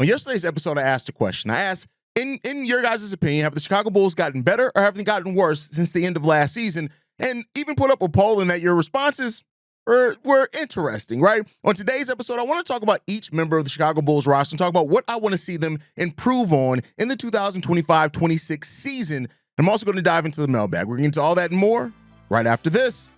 On yesterday's episode, I asked a question. I asked, in your guys' opinion, have the Chicago Bulls gotten better or have they gotten worse since the end of last season? And even put up a poll in that your responses were interesting, right? On today's episode, I want to talk about each member of the Chicago Bulls roster and talk about what I want to see them improve on in the 2025-26 season. I'm also going to dive into the mailbag. We're going to get into all that and more right after this.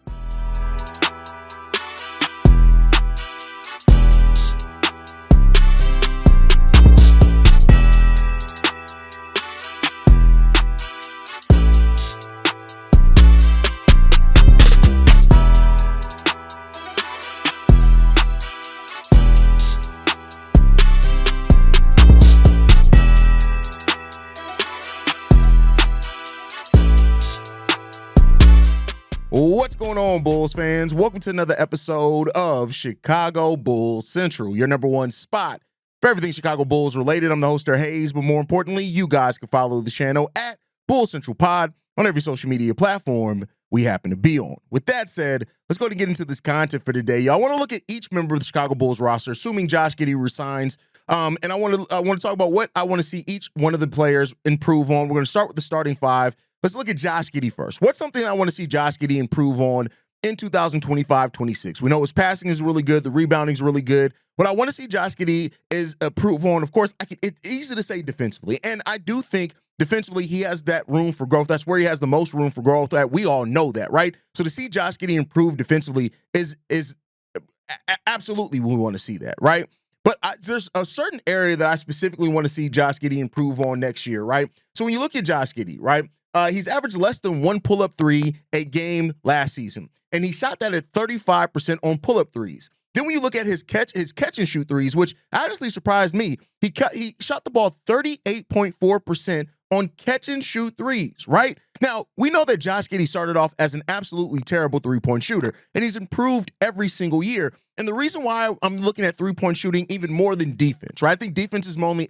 What's going on, Bulls fans? Welcome to another episode of Chicago Bulls Central, your number one spot for everything Chicago Bulls related. I'm the host, Hayes, but more importantly, you guys can follow the channel at Bulls Central Pod on every social media platform we happen to be on. With that said, let's go ahead and get into this content for today. Y'all want to look at each member of the Chicago Bulls roster, assuming Josh Giddey resigns. And I want to talk about what I want to see each one of the players improve on. We're going to start with the starting five. Let's look at Josh Giddey first. What's something I want to see Josh Giddey improve on in 2025-26? We know his passing is really good. The rebounding is really good. What I want to see Josh Giddey is improve on, of course, it's easy to say defensively. And I do think defensively he has that room for growth. That's where he has the most room for growth. We all know that, right? So to see Josh Giddey improve defensively is absolutely we want to see that, right? But there's a certain area that I specifically want to see Josh Giddey improve on next year, right? So when you look at Josh Giddey, right? He's averaged less than one pull-up three a game last season, and he shot that at 35% on pull-up threes. Then when you look at his catch and shoot threes, which honestly surprised me, he shot the ball 38.4% on catch and shoot threes, right? Now, we know that Josh Giddey started off as an absolutely terrible three-point shooter, and he's improved every single year. And the reason why I'm looking at three-point shooting even more than defense, right? I think defense is mostly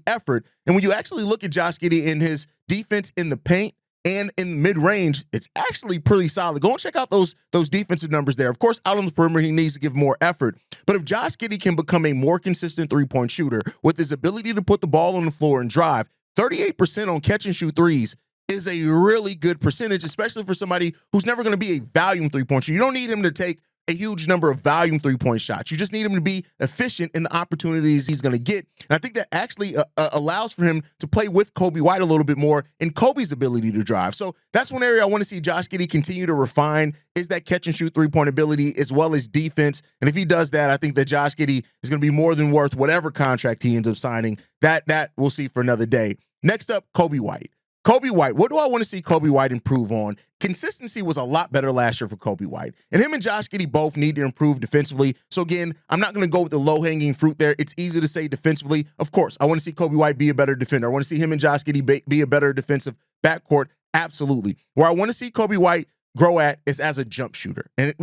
effort. And when you actually look at Josh Giddey in his defense in the paint and in mid-range, it's actually pretty solid. Go and check out those defensive numbers there. Of course, out on the perimeter, he needs to give more effort. But if Josh Giddey can become a more consistent three-point shooter with his ability to put the ball on the floor and drive, 38% on catch and shoot threes is a really good percentage, especially for somebody who's never going to be a volume three-point shooter. You don't need him to take a huge number of volume three-point shots. You just need him to be efficient in the opportunities he's going to get. And I think that actually allows for him to play with Coby White a little bit more in Coby's ability to drive. So that's one area I want to see Josh Giddey continue to refine is that catch and shoot three-point ability as well as defense. And if he does that, I think that Josh Giddey is going to be more than worth whatever contract he ends up signing. That we'll see for another day. Next up, Coby White. Coby White, what do I want to see Coby White improve on? Consistency was a lot better last year for Coby White. And him and Josh Giddey both need to improve defensively. So again, I'm not going to go with the low-hanging fruit there. It's easy to say defensively. Of course, I want to see Coby White be a better defender. I want to see him and Josh Giddey be a better defensive backcourt. Absolutely. Where I want to see Coby White grow at is as a jump shooter. And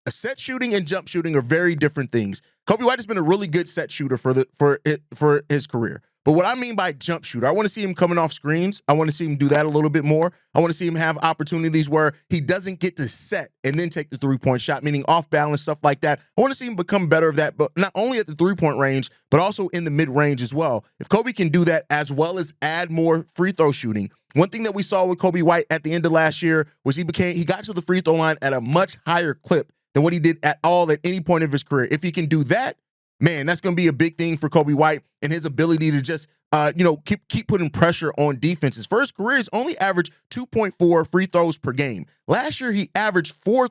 a set shooting and jump shooting are very different things. Coby White has been a really good set shooter for his career. But what I mean by jump shooter, I want to see him coming off screens. I want to see him do that a little bit more. I want to see him have opportunities where he doesn't get to set and then take the three-point shot, meaning off balance, stuff like that. I want to see him become better of that, but not only at the three-point range, but also in the mid-range as well. If Coby can do that as well as add more free throw shooting, one thing that we saw with Coby White at the end of last year was he got to the free throw line at a much higher clip than what he did at any point of his career. If he can do that, man, that's going to be a big thing for Coby White and his ability to just, keep putting pressure on defenses. For his career, he's only averaged 2.4 free throws per game. Last year, he averaged 4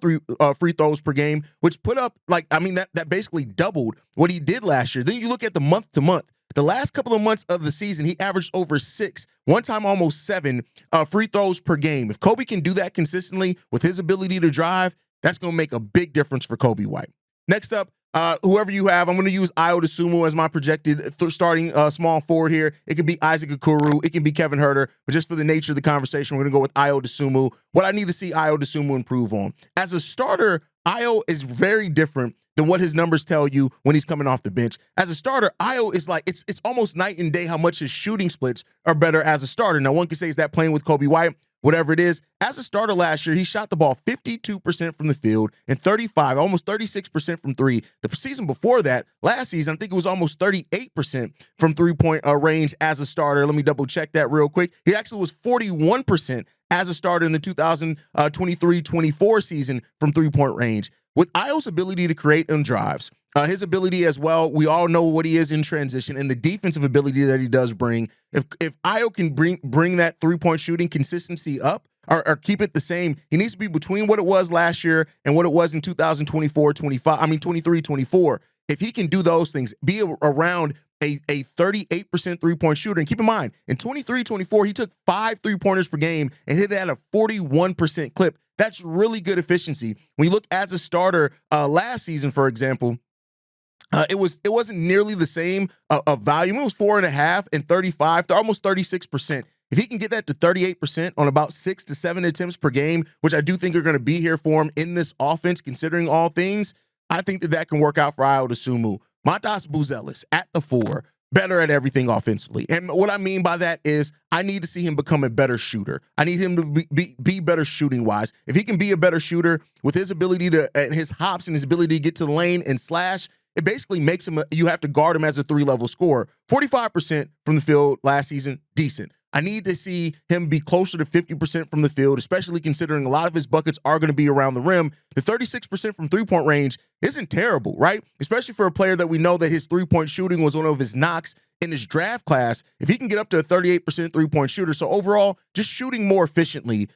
free throws per game, which put up, that basically doubled what he did last year. Then you look at the month-to-month. The last couple of months of the season, he averaged over 6, one time almost 7 free throws per game. If Coby can do that consistently with his ability to drive, that's going to make a big difference for Coby White. Next up, whoever you have, I'm going to use Ayo Dosunmu as my projected starting small forward here. It could be Isaac Okoro. It can be Kevin Huerter. But just for the nature of the conversation, we're going to go with Ayo Dosunmu. What I need to see Ayo Dosunmu improve on. As a starter, Ayo is very different than what his numbers tell you when he's coming off the bench. As a starter, Ayo is like, it's almost night and day how much his shooting splits are better as a starter. Now, one can say, is that playing with Coby White? whatever it is. As a starter last year, he shot the ball 52% from the field and 35, almost 36% from three. The season before that, last season, I think it was almost 38% from three-point range as a starter. Let me double check that real quick. He actually was 41% as a starter in the 2023-24 season from three-point range. With Ayo's ability to create on drives, his ability as well, we all know what he is in transition, and the defensive ability that he does bring. If Ayo can bring that three-point shooting consistency up or keep it the same, he needs to be between what it was last year and what it was in 23-24. If he can do those things, be around a 38% three-point shooter. And keep in mind, in 23-24, he took 5 three-pointers per game and hit it at a 41% clip. That's really good efficiency. When you look as a starter last season, for example, it wasn't nearly the same of volume. It was 4.5 and 35, almost 36%. If he can get that to 38% on about 6 to 7 attempts per game, which I do think are going to be here for him in this offense, considering all things, I think that can work out for Ayo Dosunmu. Buzelis at the 4, better at everything offensively. And what I mean by that is I need to see him become a better shooter. I need him to be better shooting-wise. If he can be a better shooter with his ability and his hops and his ability to get to the lane and slash, it basically makes him, you have to guard him as a 3-level scorer. 45% from the field last season, decent. I need to see him be closer to 50% from the field, especially considering a lot of his buckets are going to be around the rim. The 36% from three-point range isn't terrible, right? Especially for a player that we know that his three-point shooting was one of his knocks in his draft class. If he can get up to a 38% three-point shooter, so overall, just shooting more efficiently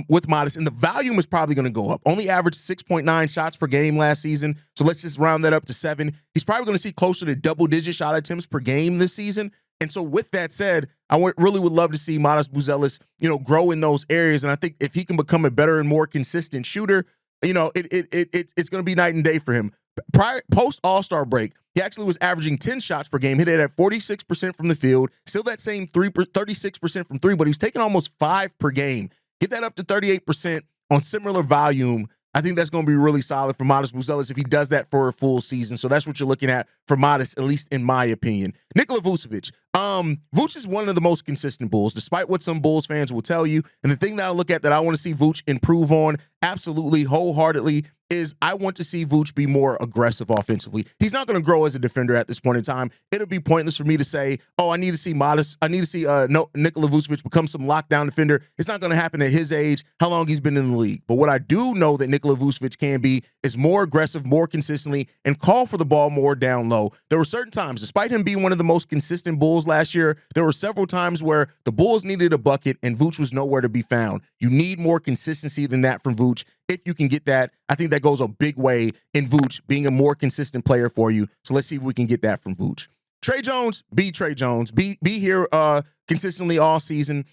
with Modest, and the volume is probably going to go up. Only averaged 6.9 shots per game last season, so let's just round that up to 7. He's probably going to see closer to double-digit shot attempts per game this season. And so with that said, I really would love to see Modest Buzelis, grow in those areas. And I think if he can become a better and more consistent shooter, it's going to be night and day for him. Post All-Star break, he actually was averaging 10 shots per game, hit it at 46% from the field, still that same 36% from three, but he was taking almost 5 per game. Get that up to 38% on similar volume. I think that's going to be really solid for Modest Buzelis if he does that for a full season. So that's what you're looking at for Modest, at least in my opinion. Nikola Vucevic. Vuce is one of the most consistent Bulls, despite what some Bulls fans will tell you. And the thing that I look at that I want to see Vuce improve on absolutely, wholeheartedly, is I want to see Vuce be more aggressive offensively. He's not going to grow as a defender at this point in time. It'll be pointless for me to say, I need to see Nikola Vucevic become some lockdown defender. It's not going to happen at his age, how long he's been in the league. But what I do know that Nikola Vucevic can be is more aggressive, more consistently, and call for the ball more down low. There were certain times, despite him being one of the most consistent Bulls last year, there were several times where the Bulls needed a bucket and Vuce was nowhere to be found. You need more consistency than that from Vuce. If you can get that, I think that goes a big way in Vuce being a more consistent player for you. So let's see if we can get that from Vuce. Tre Jones, be Tre Jones. Be here consistently all season.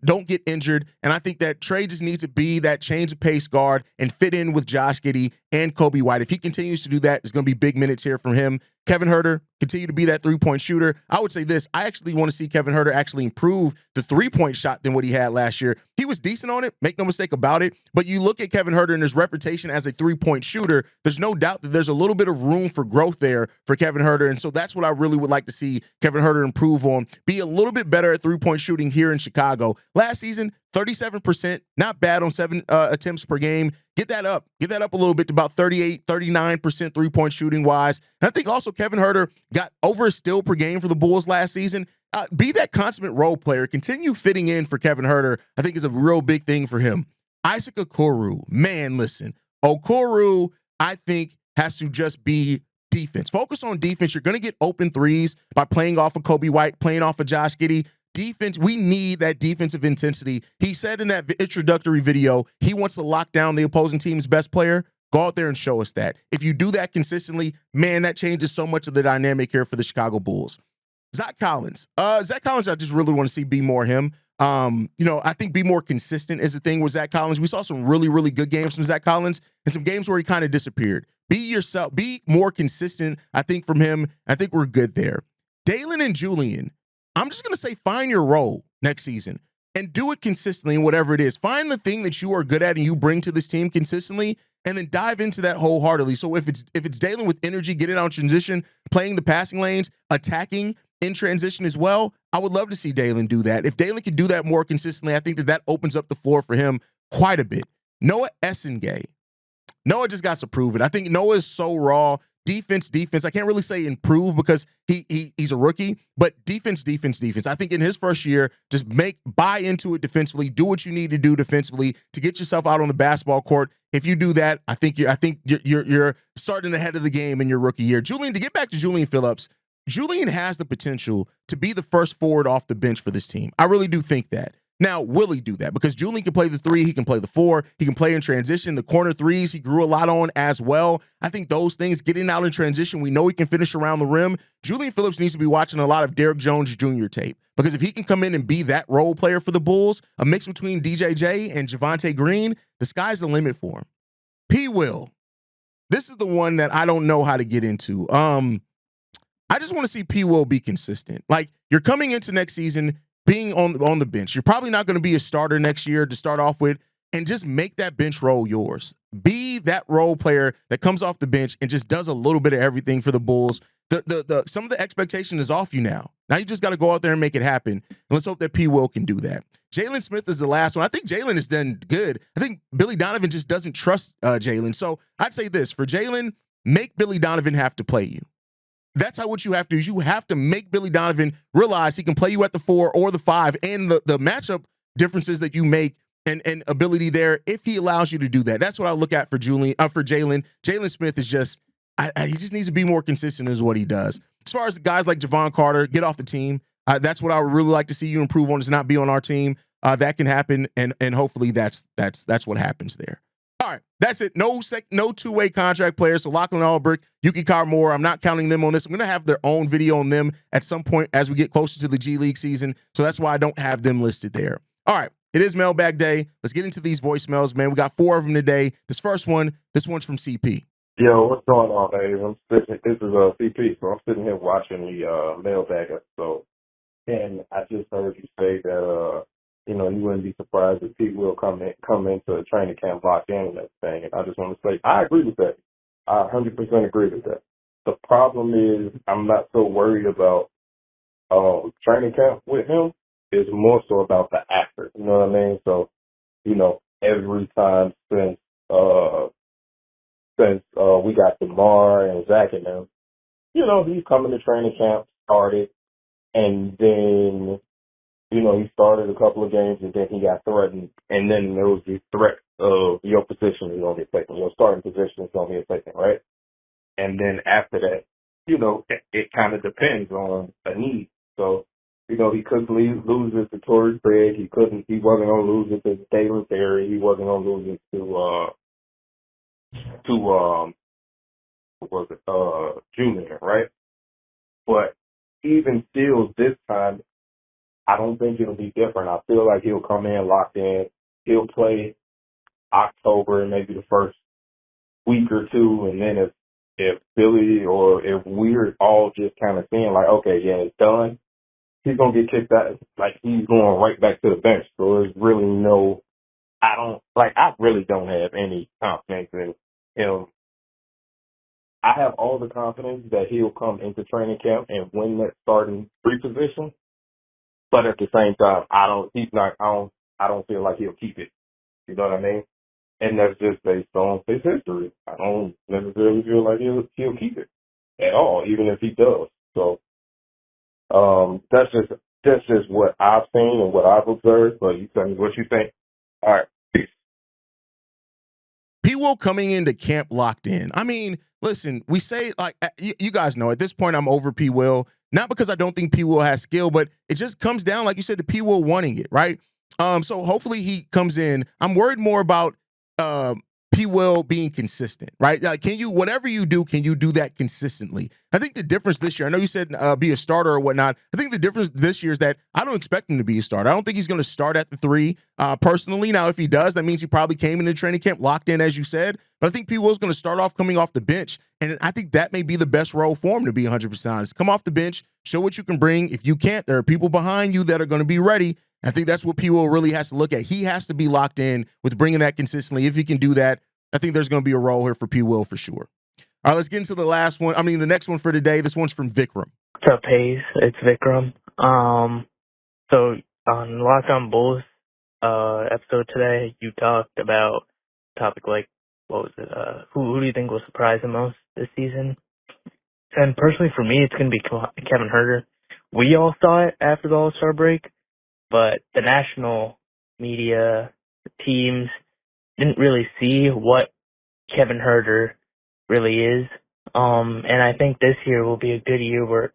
Don't get injured. And I think that Tre just needs to be that change of pace guard and fit in with Josh Giddey and Coby White. If he continues to do that, there's going to be big minutes here from him. Kevin Huerter, continue to be that three-point shooter. I would say this. I actually want to see Kevin Huerter actually improve the three-point shot than what he had last year. He was decent on it, make no mistake about it, but you look at Kevin Huerter and his reputation as a three-point shooter, there's no doubt that there's a little bit of room for growth there for Kevin Huerter, and so that's what I really would like to see Kevin Huerter improve on, be a little bit better at three-point shooting here in Chicago. Last season, 37%, not bad on 7 attempts per game. Get that up a little bit to about 38, 39% three-point shooting wise. And I think also Kevin Huerter got over a steal per game for the Bulls last season. Be that consummate role player. Continue fitting in for Kevin Huerter, I think is a real big thing for him. Isaac Okoro, man, listen. Okoro, I think, has to just be defense. Focus on defense. You're going to get open threes by playing off of Coby White, playing off of Josh Giddey. Defense, we need that defensive intensity. He said in that introductory video, he wants to lock down the opposing team's best player. Go out there and show us that. If you do that consistently, man, that changes so much of the dynamic here for the Chicago Bulls. Zach Collins. I just really want to see be more him. I think be more consistent is the thing with Zach Collins. We saw some really, really good games from Zach Collins and some games where he kind of disappeared. Be yourself. Be more consistent, I think, from him. I think we're good there. Dalen and Julian. I'm just going to say find your role next season and do it consistently in whatever it is. Find the thing that you are good at and you bring to this team consistently, and then dive into that wholeheartedly. So if it's Dalen with energy, get it on transition, playing the passing lanes, attacking, in transition as well, I would love to see Dalen do that. If Dalen can do that more consistently, I think that opens up the floor for him quite a bit. Noa Essengue. Noa just got to prove it. I think Noa is so raw. Defense. I can't really say improve because he's a rookie, but defense. I think in his first year, just buy into it defensively. Do what you need to do defensively to get yourself out on the basketball court. If you do that, I think you're starting ahead of the game in your rookie year. Julian, to get back to Julian Phillips, Julian has the potential to be the first forward off the bench for this team. I really do think that. Now, will he do that? Because Julian can play the 3, he can play the 4, he can play in transition. The corner threes, he grew a lot on as well. I think those things, getting out in transition, we know he can finish around the rim. Julian Phillips needs to be watching a lot of Derrick Jones Jr. tape. Because if he can come in and be that role player for the Bulls, a mix between DJJ and Javonte Green, the sky's the limit for him. P. Will. This is the one that I don't know how to get into. I just want to see P. Will be consistent. Like, you're coming into next season being on the bench. You're probably not going to be a starter next year to start off with, and just make that bench role yours. Be that role player that comes off the bench and just does a little bit of everything for the Bulls. Some of the expectation is off you now. Now you just got to go out there and make it happen. And let's hope that P. Will can do that. Jalen Smith is the last one. I think Jalen has done good. I think Billy Donovan just doesn't trust Jalen. So I'd say this, for Jalen, make Billy Donovan have to play you. That's what you have to do. Is you have to make Billy Donovan realize he can play you at the 4 or the 5, and the matchup differences that you make and ability there if he allows you to do that. That's what I look at for Jalen. Jalen Smith is just he just needs to be more consistent is what he does. As far as guys like Javon Carter, get off the team. That's what I would really like to see you improve on, is not be on our team. That can happen, and hopefully that's what happens there. All right, that's it. No two-way contract players. So Lachlan Albrecht, Yuki Moore, I'm not counting them on this. I'm going to have their own video on them at some point as we get closer to the G League season. So that's why I don't have them listed there. All right, it is Mailbag Day. Let's get into these voicemails, man. We got 4 of them today. This one's from CP. Yo, what's going on, Dave? This is CP, so I'm sitting here watching the Mailbag episode, and I just heard you say that you wouldn't be surprised if Pete will come into a training camp locked in and everything. And I just want to say, I agree with that. I 100% agree with that. The problem is, I'm not so worried about training camp with him. It's more so about the actor. You know what I mean? So, every time since we got DeMar and Zach and them, he's coming to training camp, started, and then he started a couple of games, and then he got threatened. And then there was the threat of your position is going to get taken. Your starting position is going to get taken, right? And then after that, it kind of depends on a need. So, he couldn't lose it to Torrey Craig. He wasn't going to lose it to Dalen Terry. He wasn't going to lose it to Junior, right? But even still, this time, I don't think it'll be different. I feel like he'll come in locked in. He'll play October, maybe the first week or two, and then if Billy or if we're all just kind of seeing like, okay, yeah, it's done, he's gonna get kicked out. Like, he's going right back to the bench. So there's really I really don't have any confidence in him. I have all the confidence that he'll come into training camp and win that starting 3 position. But at the same time, I don't feel like he'll keep it. You know what I mean? And that's just based on his history. I don't necessarily feel like he'll keep it at all, even if he does. So, that's just what I've seen and what I've observed. But you tell me what you think. All right. Peace. P. Will coming into camp locked in. I mean, listen, we say, like, you guys know, at this point, I'm over P. Will. Not because I don't think P. Will has skill, but it just comes down, like you said, to P. Will wanting it, right? So hopefully he comes in. I'm worried more about P. Will being consistent, right? Like, whatever you do, can you do that consistently? I think the difference this year, I know you said be a starter or whatnot. I think the difference this year is that I don't expect him to be a starter. I don't think he's going to start at the 3 personally. Now, if he does, that means he probably came into training camp locked in, as you said. But I think P. Will's going to start off coming off the bench. And I think that may be the best role for him, to be 100% honest. Come off the bench, show what you can bring. If you can't, there are people behind you that are going to be ready. I think that's what P. Will really has to look at. He has to be locked in with bringing that consistently. If he can do that, I think there's going to be a role here for P. Will for sure. All right, let's get into the next one for today. This one's from Vikram. What's up, Hayes? It's Vikram. So on Locked On Bulls episode today, you talked about topic like, what was it? Who do you think will surprise the most this season? And personally, for me, it's going to be Kevin Huerter. We all saw it after the All-Star break, but the national media, the teams, didn't really see what Kevin Huerter really is. And I think this year will be a good year where,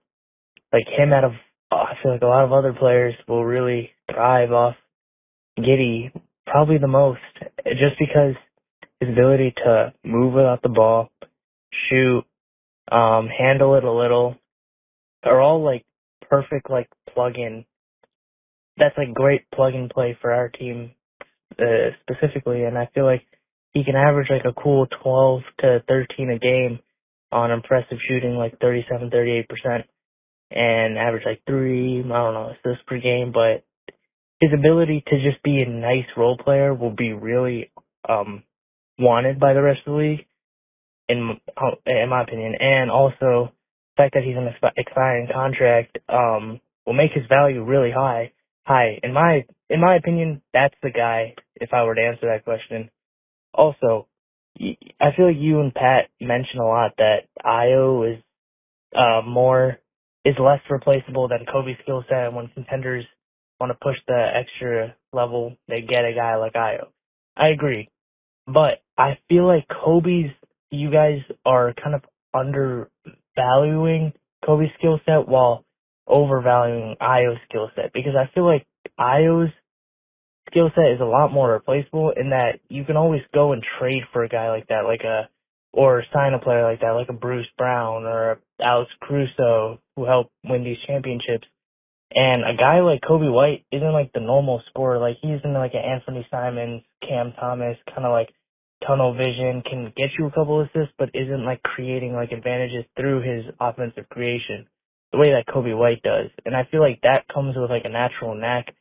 like, him I feel like a lot of other players will really thrive off Giddey probably the most, just because his ability to move without the ball, shoot, handle it a little, are all like perfect like plug-in. That's like great plug-and play for our team specifically, and I feel like he can average like a cool 12 to 13 a game on impressive shooting, like 37-38%, and average like 3, I don't know, assists per game, but his ability to just be a nice role player will be really wanted by the rest of the league, in my opinion. And also, the fact that he's an expiring contract will make his value really high. In my opinion, that's the guy, if I were to answer that question. Also, I feel like you and Pat mentioned a lot that Ayo is less replaceable than Coby's skill set, and when contenders want to push the extra level, they get a guy like Ayo. I agree. But I feel like you guys are kind of undervaluing Coby's skill set while overvaluing Ayo's skill set, because I feel like Ayo's skill set is a lot more replaceable in that you can always go and trade for a guy like that, or sign a player like that, like a Bruce Brown or a Alex Caruso, who helped win these championships. And a guy like Coby White isn't like the normal scorer. Like, he isn't like an Anthony Simons, Cam Thomas, kind of like tunnel vision, can get you a couple assists, but isn't like creating like advantages through his offensive creation the way that Coby White does. And I feel like that comes with like a natural knack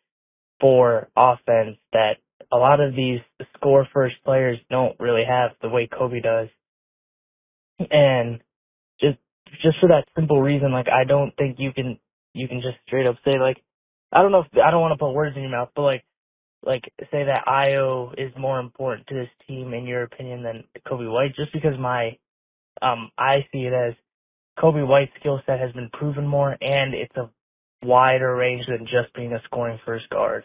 for offense that a lot of these score first players don't really have the way Coby does. And just for that simple reason, like, I don't think you can just straight up say, like, I don't want to put words in your mouth, but like say that Ayo is more important to this team in your opinion than Coby White, just because I see it as Coby White's skill set has been proven more, and it's a wider range than just being a scoring first guard.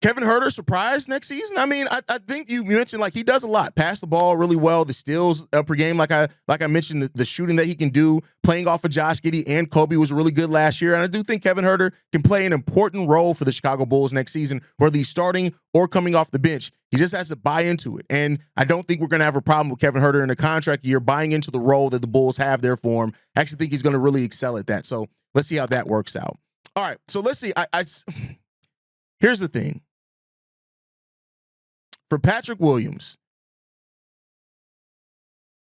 Kevin Huerter surprised next season? I mean, I think you mentioned, like, he does a lot. Pass the ball really well. The steals per game, like I mentioned, the shooting that he can do, playing off of Josh Giddey and Coby was really good last year. And I do think Kevin Huerter can play an important role for the Chicago Bulls next season, whether he's starting or coming off the bench. He just has to buy into it. And I don't think we're going to have a problem with Kevin Huerter in a contract year buying into the role that the Bulls have there for him. I actually think he's going to really excel at that. So let's see how that works out. All right, so let's see. Here's the thing. For Patrick Williams,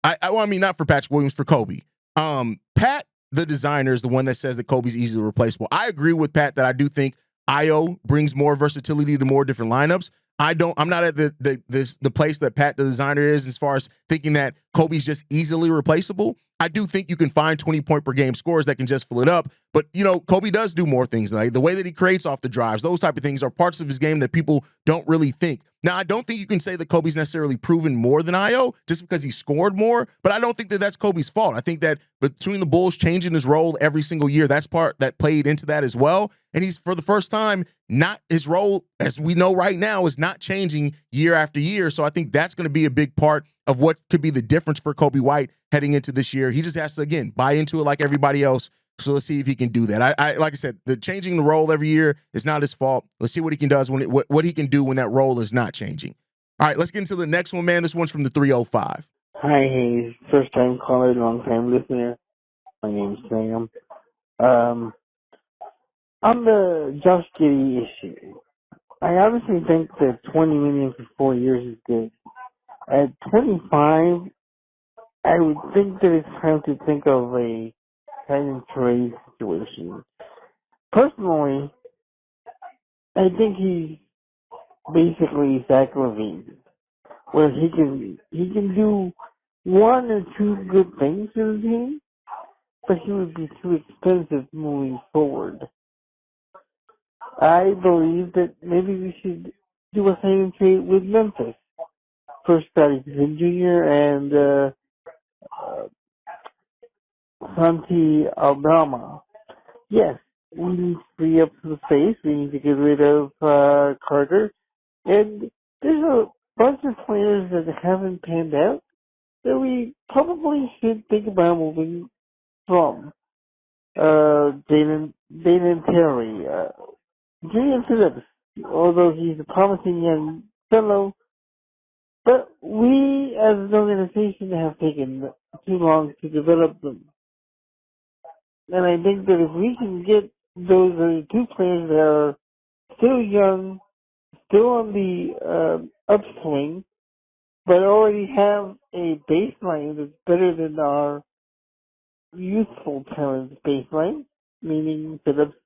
I mean, not for Patrick Williams, for Coby. Pat, the designer, is the one that says that Coby's easily replaceable. I agree with Pat that I do think Ayo brings more versatility to more different lineups. I'm not at the place that Pat, the designer, is as far as thinking that Coby's just easily replaceable. I do think you can find 20-point per game scores that can just fill it up. But, you know, Coby does do more things. Like the way that he creates off the drives, those type of things are parts of his game that people don't really think. Now, I don't think you can say that Coby's necessarily proven more than Ayo just because he scored more, but I don't think that that's Coby's fault. I think that between the Bulls changing his role every single year, that's part that played into that as well. And he's, for the first time, not his role, as we know right now, is not changing year after year. So I think that's going to be a big part of what could be the difference for Coby White heading into this year. He just has to, again, buy into it like everybody else. So let's see if he can do that. I like I said, the changing the role every year is not his fault. Let's see what he can does what he can do when that role is not changing. All right, let's get into the next one, man. This one's from the 305. Hi, Hayes. First time caller, long time listener. My name's Sam. On the Josh Giddey issue, I obviously think that $20 million for 4 years is good. At 25, I would think that it's time to think of a kind of trade situation. Personally, I think he's basically Zach LaVine, where he can do one or two good things to the team, but he would be too expensive moving forward. I believe that maybe we should do a sign and trade with Memphis for Scottie Pippen Jr. and Santi Aldama. Yes, we need to free up some space. We need to get rid of Carter. And there's a bunch of players that haven't panned out that we probably should think about moving from. Dayton Terry, Julian Phillips, although he's a promising young fellow, but we as an organization have taken too long to develop them. And I think that if we can get those two players that are still young, still on the upswing, but already have a baseline that's better than our youthful talent baseline, meaning Phillips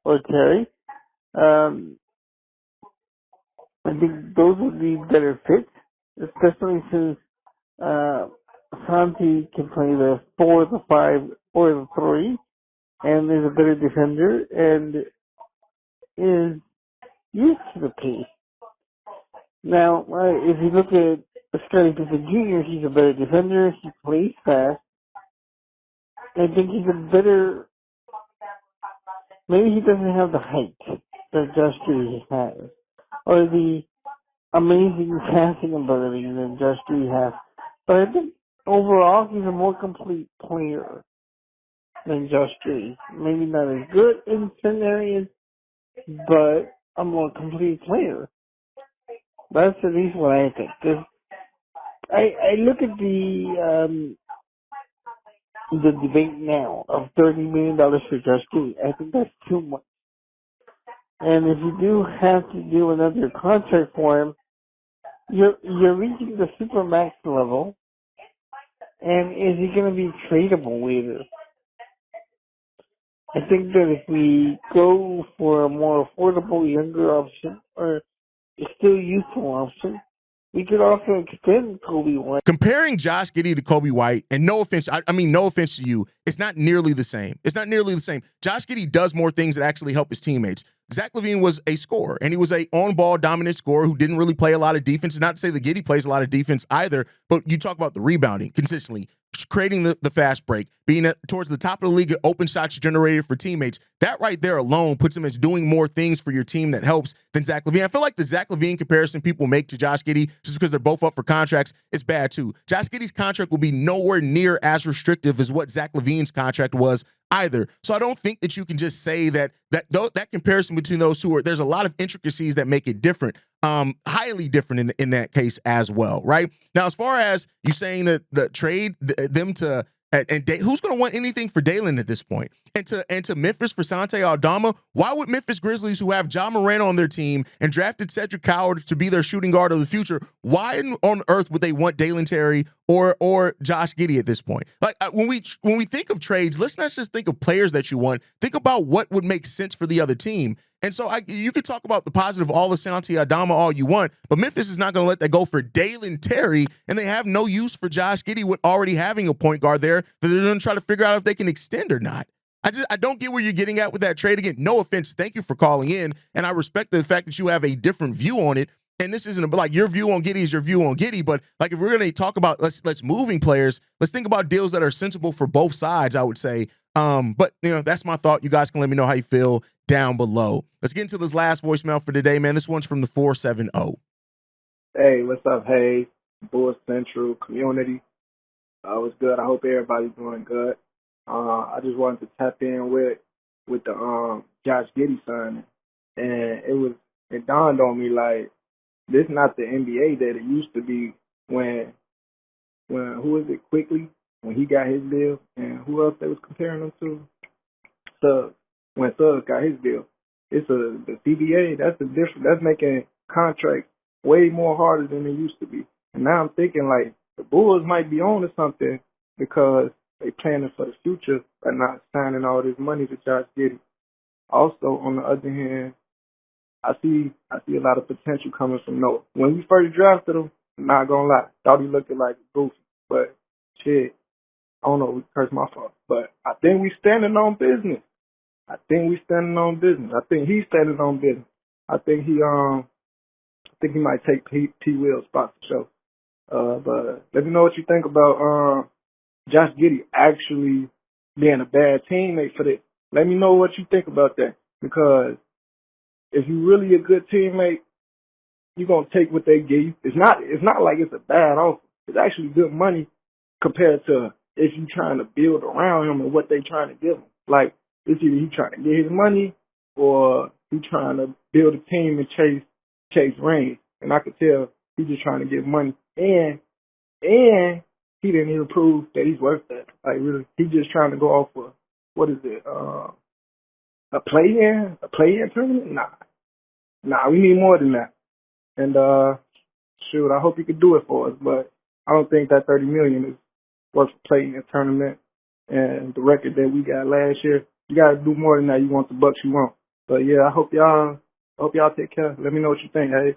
or Terry, I think those would be better fits, especially since Santi can play the 4, the 5, or the 3, and is a better defender and is used to the pace. Now, if you look at Scottie Pippen Jr., he's a better defender. He plays fast. I think he's a better. Maybe he doesn't have the height that Josh Giddey has, or the amazing passing ability that Josh Giddey has. But I think overall he's a more complete player than Josh Giddey. Maybe not as good in certain areas, but a more complete player. That's at least what I think. 'Cause I look at the debate now of $30 million for Josh Giddey. I think that's too much. And if you do have to do another contract for him, you're reaching the supermax level, and is he going to be tradable later? I think that if we go for a more affordable, younger option, or a still youthful option, we could also extend Coby White. Comparing Josh Giddey to Coby White, and no offense, I mean, no offense to you, it's not nearly the same. It's not nearly the same. Josh Giddey does more things that actually help his teammates. Zach LaVine was a scorer, and he was a on-ball dominant scorer who didn't really play a lot of defense. Not to say that Giddey plays a lot of defense either, but you talk about the rebounding consistently, creating the fast break, being towards the top of the league at open shots generated for teammates. That right there alone puts him as doing more things for your team that helps than Zach LaVine. I feel like the Zach LaVine comparison people make to Josh Giddey, just because they're both up for contracts, is bad too. Josh Giddey's contract will be nowhere near as restrictive as what Zach LaVine's contract was either. So I don't think that you can just say that comparison between those two, there's a lot of intricacies that make it different, highly different in that case as well, right? Now, as far as you saying that the trade them to and who's going to want anything for Dalen at this point? And to Memphis for Santi Aldama, why would Memphis Grizzlies, who have Ja Morant on their team and drafted Cedric Howard to be their shooting guard of the future, why on earth would they want Dalen Terry or Josh Giddey at this point? Like when we think of trades, let's not just think of players that you want. Think about what would make sense for the other team. And so you could talk about the positive all of Santi Aldama all you want, but Memphis is not going to let that go for Dalen Terry, and they have no use for Josh Giddey with already having a point guard there that they're going to try to figure out if they can extend or not. I don't get where you're getting at with that trade. Again, no offense. Thank you for calling in, and I respect the fact that you have a different view on it. And this isn't like your view on Giddey is your view on Giddey, but like if we're going to talk about let's moving players, let's think about deals that are sensible for both sides, I would say. But that's my thought. You guys can let me know how you feel down below. Let's get into this last voicemail for today, man. This one's from the 470. Hey, what's up? Hey, Bulls Central community. What's good? I hope everybody's doing good. I just wanted to tap in with the Josh Giddey signing, and it dawned on me like this is not the NBA that it used to be when who was it Quickly when he got his deal, and who else they was comparing him to? Suggs. When Suggs got his deal, it's the CBA. That's the difference. That's making contracts way more harder than they used to be. And now I'm thinking like the Bulls might be on to something because they planning for the future by not signing all this money to Josh Giddey. Also, on the other hand, I see a lot of potential coming from Noah. When we first drafted him, I'm not gonna lie, thought he looked like goofy, but shit, I don't know, curse my fault. But I think we standing on business. I think he's standing on business. I think he might take T Will's spot for sure. But let me know what you think about Josh Giddey actually being a bad teammate for this. Let me know what you think about that, because if you're really a good teammate, you're gonna take what they give you. It's not like it's a bad offer. It's actually good money compared to if you're trying to build around him and what they trying to give him. Like, it's either he trying to get his money or he trying to build a team and chase rings. And I could tell he's just trying to get money. And he didn't even prove that he's worth that. Like, really, he's just trying to go off of, what is it, a play-in tournament? Nah, we need more than that. And, shoot, I hope he could do it for us, but I don't think that $30 million is worth a play-in tournament. And the record that we got last year, you got to do more than that. You want the bucks you want. But yeah, I hope y'all take care. Let me know what you think, hey.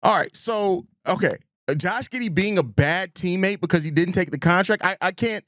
All right, so okay, Josh Giddey being a bad teammate because he didn't take the contract, I can't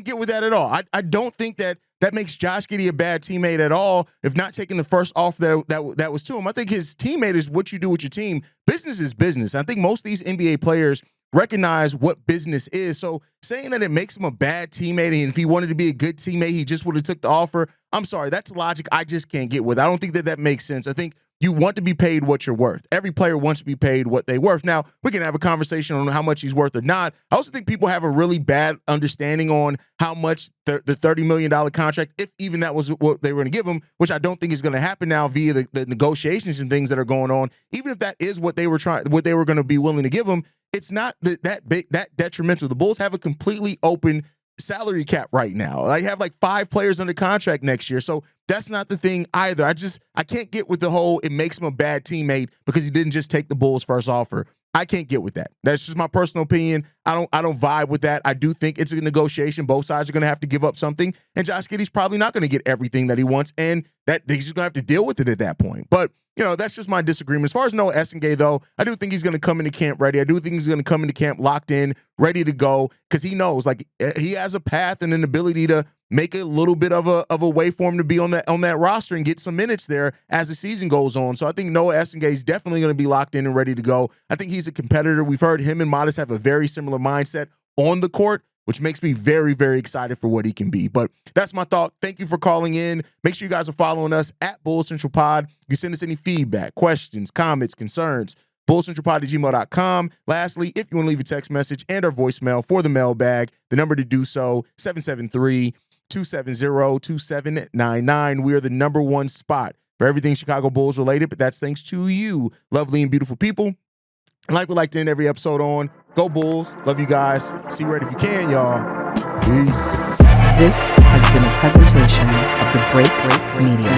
get with that at all. I don't think that makes Josh Giddey a bad teammate at all, if not taking the first offer that was to him. I think his teammate is what you do with your team. Business is business. I think most of these NBA players recognize what business is. So saying that it makes him a bad teammate, and if he wanted to be a good teammate, he just would have took the offer, I'm sorry, that's logic I just can't get with. I don't think that makes sense. I think you want to be paid what you're worth. Every player wants to be paid what they're worth. Now, we can have a conversation on how much he's worth or not. I also think people have a really bad understanding on how much the $30 million contract, if even that was what they were going to give him, which I don't think is going to happen now via the negotiations and things that are going on. Even if that is what they were going to be willing to give him, it's not that detrimental. The Bulls have a completely open salary cap right now. They have like 5 players under contract next year. So that's not the thing either. I can't get with the whole it makes him a bad teammate because he didn't just take the Bulls' first offer. I can't get with that. That's just my personal opinion. I don't vibe with that. I do think it's a negotiation. Both sides are going to have to give up something, and Josh Giddey's probably not going to get everything that he wants, and that he's just going to have to deal with it at that point. But that's just my disagreement. As far as Noa Essengue, though, I do think he's going to come into camp ready. I do think he's going to come into camp locked in, ready to go, because he knows, like, he has a path and an ability to make a little bit of a way for him to be on that roster and get some minutes there as the season goes on. So I think Noa Essengue is definitely going to be locked in and ready to go. I think he's a competitor. We've heard him and Modest have a very similar mindset on the court, which makes me very, very excited for what he can be. But that's my thought. Thank you for calling in. Make sure you guys are following us at Bulls Central Pod. You can send us any feedback, questions, comments, concerns, bullscentralpod@gmail.com. Lastly, if you want to leave a text message and our voicemail for the mailbag, the number to do so, 773-270-2799. We are the #1 spot for everything Chicago Bulls related, but that's thanks to you, lovely and beautiful people. And like we like to end every episode on, go Bulls. Love you guys. See you right if you can, y'all. Peace. This has been a presentation of the Break Media.